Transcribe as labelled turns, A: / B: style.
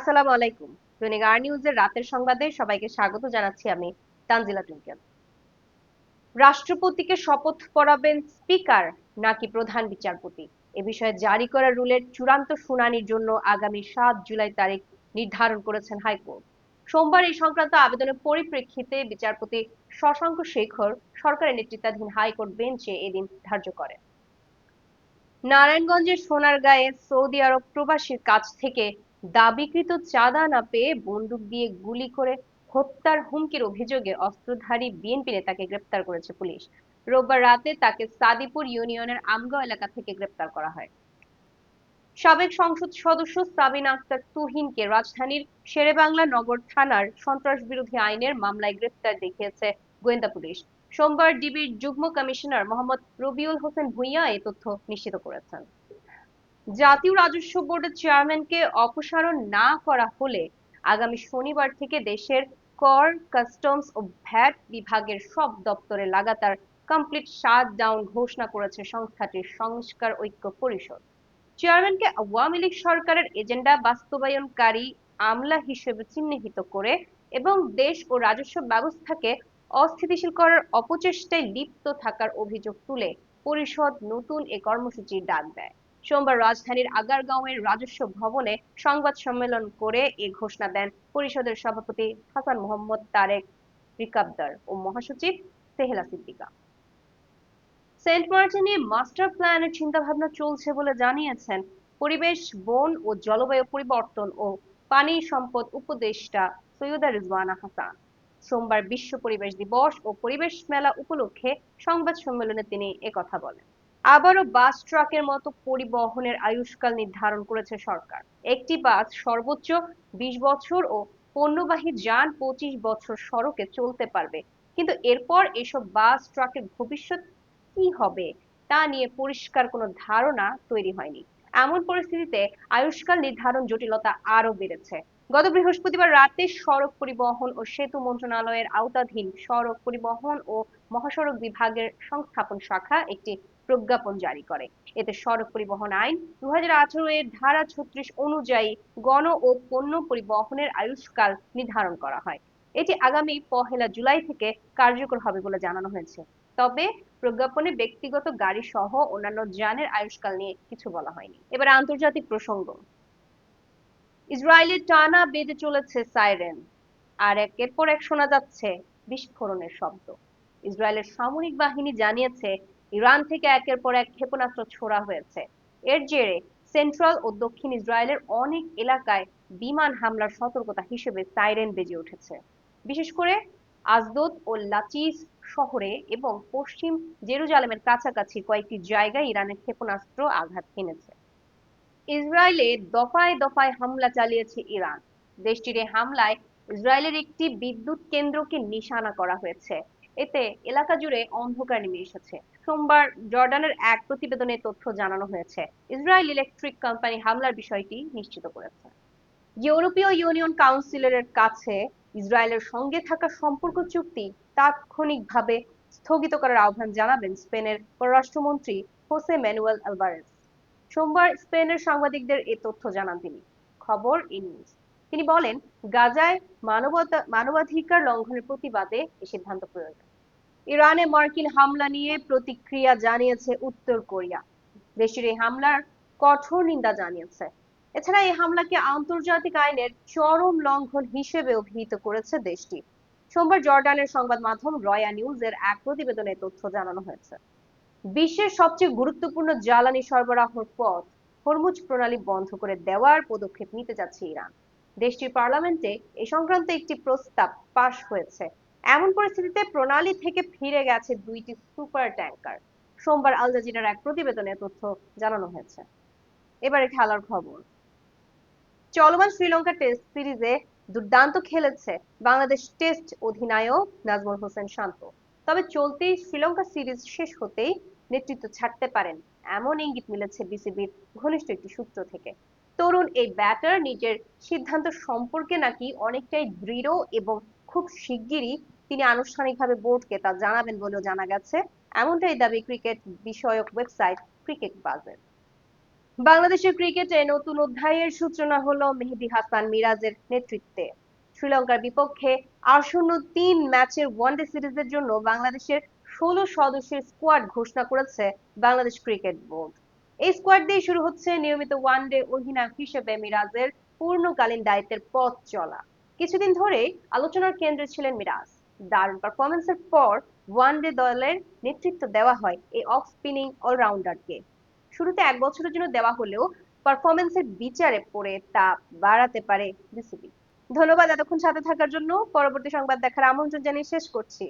A: আসসালামু আলাইকুম। দৈনিক আর নিউজের রাতের সংবাদে সবাইকে স্বাগত জানাচ্ছি আমি তানজিলা টুইঙ্কেল। রাষ্ট্রপতিকে শপথ পড়াবেন স্পিকার নাকি প্রধান বিচারপতি? এ বিষয়ে জারি করা রুলের চূড়ান্ত শুনানির জন্য আগামী 7 জুলাই তারিখ নির্ধারণ করেছেন হাইকোর্ট। সোমবার এই সংক্রান্ত আবেদনের পরিপ্রেক্ষিতে বিচারপতি শশাঙ্ক শেখর সরকারের নেতৃত্বাধীন হাইকোর্ট বেঞ্চে এদিন ধার্য করেন। নারায়ণগঞ্জের সোনারগাঁয়ে সৌদি আরব প্রবাসীর কাছ থেকে দাবিকৃত চাঁদা না পেয়ে বন্দুক দিয়ে গুলি করে হত্যার হুমকির অভিযোগে অস্ত্রধারী বিএনপি নেতাকে গ্রেপ্তার করেছে পুলিশ। রোববার রাতে তাকে সাদিপুর ইউনিয়নের আমগাঁও এলাকা থেকে গ্রেপ্তার করা হয়। সাবেক সংসদ সদস্য সাবিনা আক্তার তুহিনকে রাজধানীর শেরেবাংলা নগর থানার সন্ত্রাসবিরোধী আইনের মামলায় গ্রেপ্তার দেখিয়েছে গোয়েন্দা পুলিশ। সোমবার ডিবির যুগ্ম কমিশনার মোহাম্মদ রবিউল হোসেন ভূঁইয়া এ তথ্য নিশ্চিত করেছেন। জাতীয় রাজস্ব বোর্ডের চেয়ারম্যানকে অপসারণ না করা হলে আগামী শনিবার থেকে দেশের কর, কাস্টমস ও ভ্যাট বিভাগের সব দপ্তরে লাগাতার কমপ্লিট শাটডাউন ঘোষণা করেছে সংস্থাটির সংস্কার ঐক্য পরিষদ। চেয়ারম্যানকে আওয়ামী লীগ সরকারের এজেন্ডা বাস্তবায়নকারী আমলা হিসেবে চিহ্নিত করে এবং দেশ ও রাজস্ব ব্যবস্থাকে অস্থিতিশীল করার অপচেষ্টায় লিপ্ত থাকার অভিযোগ তুলে পরিষদ নতুন এ কর্মসূচির ডাক দেয়। সোমবার রাজধানীর আগারগাঁওয়ের রাজস্ব ভবনে সংবাদ সম্মেলন করে এ ঘোষণা দেন পরিষদের সভাপতি হাসান মোহাম্মদ তারেক রিকাবদার ও মহাসচিব সেহেলা সিদ্দিকা। সেন্ট মার্টিনে মাস্টার প্ল্যানের চিন্তাভাবনা চলছে বলে জানিয়েছেন পরিবেশ, বন ও জলবায়ু পরিবর্তন ও পানি সম্পদ উপদেষ্টা সৈয়দা রিজওয়ানা হাসান। সোমবার বিশ্ব পরিবেশ দিবস ও পরিবেশ মেলা উপলক্ষে সংবাদ সম্মেলনে তিনি একথা বলেন। আবারও বাস ট্রাকের মতো পরিবহনের আয়ুষ্কাল নির্ধারণ করেছে সরকার। একটি বাস সর্বোচ্চ 20 বছর ও পণ্যবাহী যান 25 বছর সড়কে চলতে পারবে, কিন্তু এরপর এসব বাস ট্রাকের ভবিষ্যৎ কি হবে তা নিয়ে পরিষ্কার কোনো ধারণা তৈরি হয়নি। এমন পরিস্থিতিতে আয়ুষ্কাল নির্ধারণ জটিলতা আরো বেড়েছে। গত বৃহস্পতিবার রাতে সড়ক পরিবহন ও সেতু মন্ত্রণালয়ের আওতাধীন সড়ক পরিবহন ও মহাসড়ক বিভাগের সংস্থাপন শাখা একটি প্রজ্ঞাপন জারি করে। এতে সড়ক পরিবহন আইন 2018 এর ধারা 36 অনুযায়ী গণ ও পণ্য পরিবহনের আয়ুষ্কাল নির্ধারণ করা হয়। এটি আগামী 1 জুলাই থেকে কার্যকর হবে বলে জানানো হয়েছে। তবে প্রজ্ঞাপনে ব্যক্তিগত গাড়ি সহ অন্যান্য যানের আয়ুষ্কাল নিয়ে কিছু বলা হয়নি। এবার আন্তর্জাতিক প্রসঙ্গ। ইসরায়েলের টানা বেজে চলেছে সাইরেন, আর একের পর এক শোনা যাচ্ছে বিস্ফোরণের শব্দ। ইসরায়েলের সামরিক বাহিনী জানিয়েছে ইরান থেকে একের পর এক ক্ষেপণাস্ত্র ছোড়া হয়েছে। এর জেরে সেন্ট্রাল ও দক্ষিণ ইসরায়েলের অনেক এলাকায় বিমান হামলার সতর্কতা হিসেবে সাইরেন বেজে উঠেছে। বিশেষ করে আজদোদ ও লাচিজ শহরে এবং পশ্চিম জেরুজালেমের কাছাকাছি কয়েকটি জায়গায় ইরানের ক্ষেপণাস্ত্র আঘাত হেনেছে। ইসরায়েলে দফায় দফায় হামলা চালিয়েছে ইরান। দেশটির এই হামলায় ইসরায়েলের একটি বিদ্যুৎ কেন্দ্রকে নিশানা করা হয়েছে। এতে এলাকা জুড়ে অন্ধকার নেমে এসেছে। সোমবার জর্ডানের এক প্রতিবেদনে তথ্য জানানো হয়েছে। ইসরায়েল ইলেকট্রিক কোম্পানি হামলার বিষয়টি নিশ্চিত করেছে। ইউরোপীয় ইউনিয়ন কাউন্সিলের কাছে ইসরায়েলের সঙ্গে থাকা সম্পর্ক চুক্তি তাৎক্ষণিকভাবে স্থগিত করার আহ্বান জানাবেন স্পেনের পররাষ্ট্রমন্ত্রী হোসে ম্যানুয়েল আলভারেজ। সোমবার স্পেনের সাংবাদিকদের এ তথ্য জানান তিনি। খবর ই নিউজ। তিনি বলেন, গাজায় মানবাধিকার লঙ্ঘনের প্রতিবাদে এ সিদ্ধান্ত প্রয়োজন। ইরানে মার্কিন হামলা নিয়ে প্রতিক্রিয়া জানিয়েছে উত্তর কোরিয়া। দেশটির এই হামলার কঠোর নিন্দা জানিয়েছে। এছাড়া এই হামলাকে আন্তর্জাতিক আইনের চরম লঙ্ঘন হিসেবে অভিহিত করেছে দেশটি। সোমবার জর্ডানের সংবাদ মাধ্যম রয়া নিউজের এক প্রতিবেদনে তথ্য জানানো হয়েছে। বিশ্বের সবচেয়ে গুরুত্বপূর্ণ জ্বালানি সরবরাহের পথ হরমুজ প্রণালী বন্ধ করে দেওয়ার পদক্ষেপ নিতে যাচ্ছে ইরান। দেশটির পার্লামেন্টে এ সংক্রান্ত একটি প্রস্তাব পাশ হয়েছে। এমন পরিস্থিতিতে প্রণালী থেকে ফিরে গেছে 2টি সুপার ট্যাঙ্কার। সোমবার আল জাজিরার এক প্রতিবেদনে তথ্য জানানো হয়েছে। এবারে খেলার খবর। চলমান শ্রীলঙ্কা টেস্ট সিরিজে দুর্দান্ত খেলেছে বাংলাদেশ টেস্ট অধিনায়ক নাজমুল হোসেন শান্ত। তবে চলতি শ্রীলঙ্কা সিরিজ শেষ হতেই নেতৃত্ব ছাড়তে পারেন এমন ইঙ্গিত মিলেছে বিসিবির ঘনিষ্ঠ একটি সূত্র থেকে। তরুণ এই ব্যাটার নিজের সিদ্ধান্ত সম্পর্কে নাকি অনেকটাই দৃঢ় এবং খুব শিগগিরই তিনি আনুষ্ঠানিকভাবে বোর্ডকে তা জানাবেন বলেও জানা গেছে। এমনটাই দাবি ক্রিকেট বিষয়ক ওয়েবসাইট ক্রিকেট বাজের। বাংলাদেশের ক্রিকেটে নতুন অধ্যায়ের সূচনা হলো মেহেদী হাসান মিরাজের নেতৃত্বে। শ্রীলঙ্কার বিপক্ষে আসন্ন 3 ম্যাচের ওয়ানডে সিরিজের জন্য বাংলাদেশের 16 সদস্যের স্কোয়াড ঘোষণা করেছে বাংলাদেশ ক্রিকেট বোর্ড। এই স্কোয়াড দিয়ে শুরু হচ্ছে নিয়মিত ওয়ানডে অধিনায়ক হিসেবে মিরাজের পূর্ণকালীন দায়িত্বের পথ চলা। কিছুদিন ধরেই আলোচনার কেন্দ্রে ছিলেন মিরাজ। দারুণ পারফরমেন্সের পর ওয়ানডে দলের নেতৃত্ব দেওয়া হয় এই অফ স্পিনিং অলরাউন্ডারকে। শুরুতে 1 বছরের জন্য দেওয়া হলেও পারফরমেন্সের বিচারে পড়ে তা বাড়াতে পারে বিসিবি। ধন্যবাদ এতক্ষণ সাথে থাকার জন্য। পরবর্তী সংবাদ দেখার আমন্ত্রণ জানিয়ে শেষ করছি।